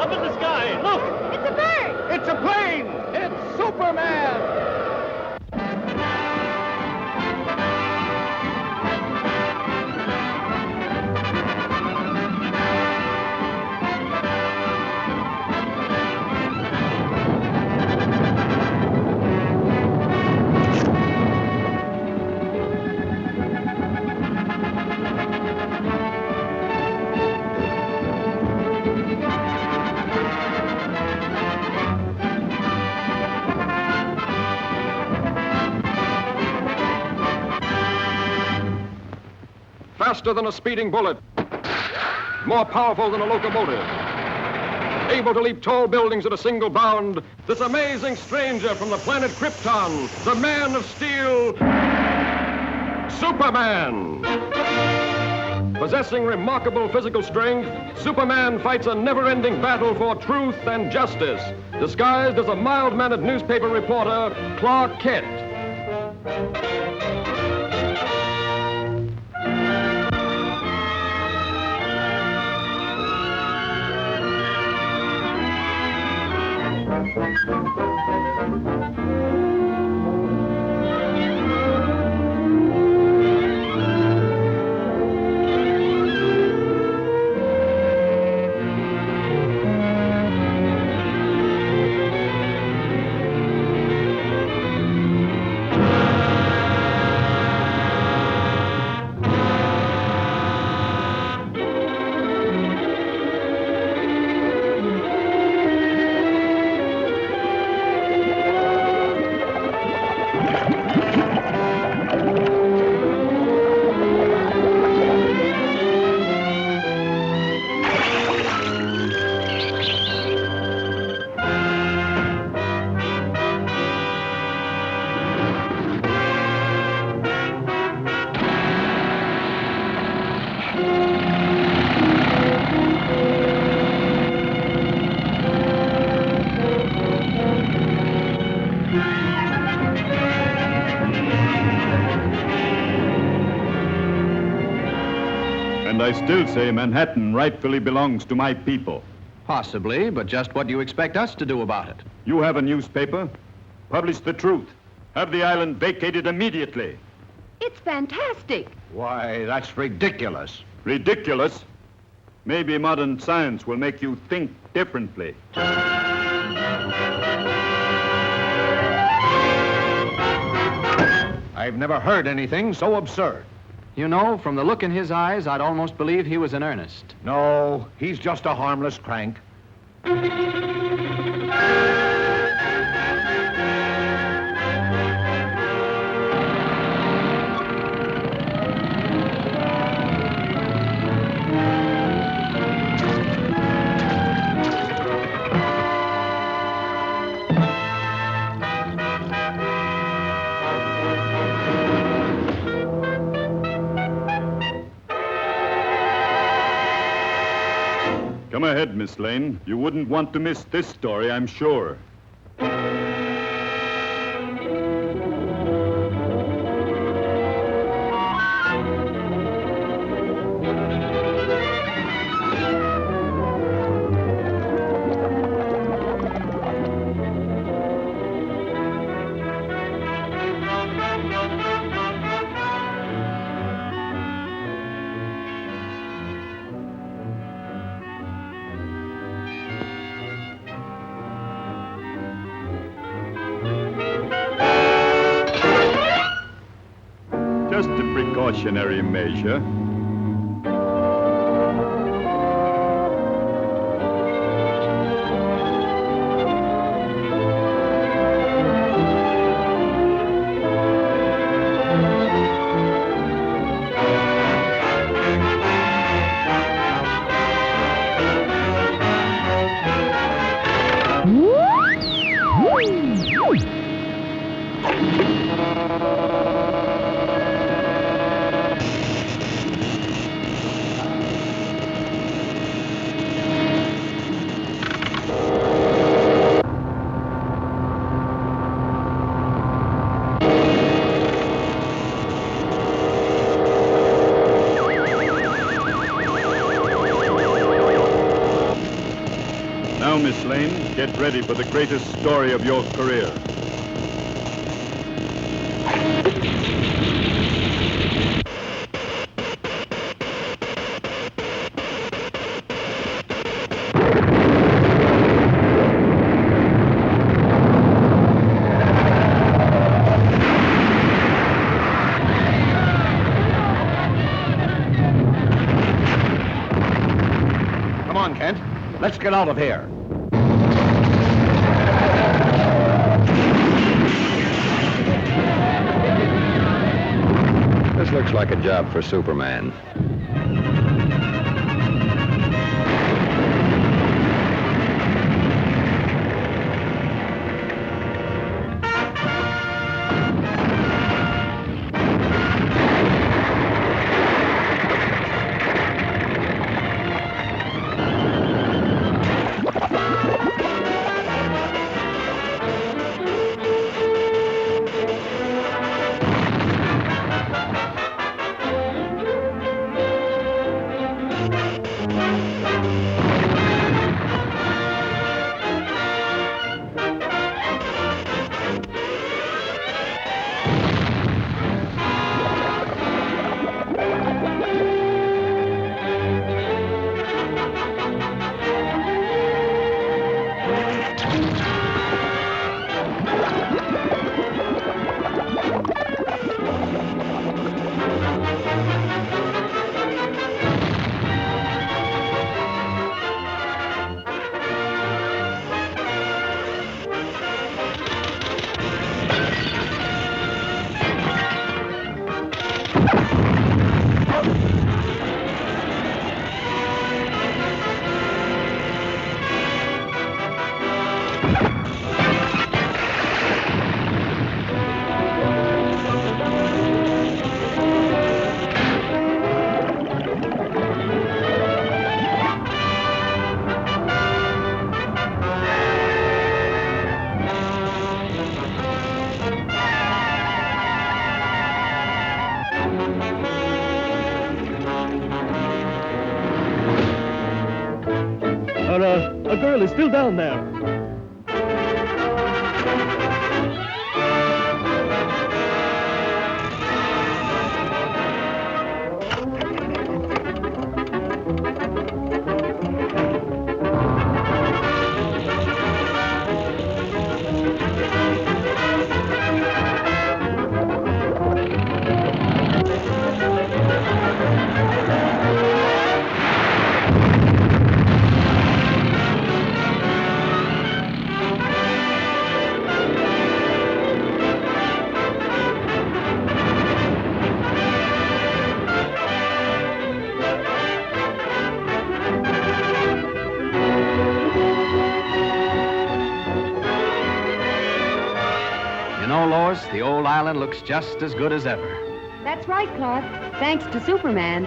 Up in the sky, look! It's a bird! It's a plane! It's Superman! Faster than a speeding bullet, more powerful than a locomotive, able to leap tall buildings at a single bound, this amazing stranger from the planet Krypton, the Man of Steel, Superman. Possessing remarkable physical strength, Superman fights a never-ending battle for truth and justice, disguised as a mild-mannered newspaper reporter, Clark Kent. And I still say Manhattan rightfully belongs to my people. Possibly, but just what do you expect us to do about it? You have a newspaper. Publish the truth. Have the island vacated immediately. It's fantastic. Why, that's ridiculous. Ridiculous? Maybe modern science will make you think differently. I've never heard anything so absurd. You know, from the look in his eyes, I'd almost believe he was in earnest. No, he's just a harmless crank. Come ahead, Miss Lane. You wouldn't want to miss this story, I'm sure. Just a precautionary measure. Miss Lane. Get ready for the greatest story of your career. Come on, Kent. Let's get out of here. This looks like a job for Superman. A girl is still down there. You know, Lois, the old island looks just as good as ever. That's right, Clark. Thanks to Superman.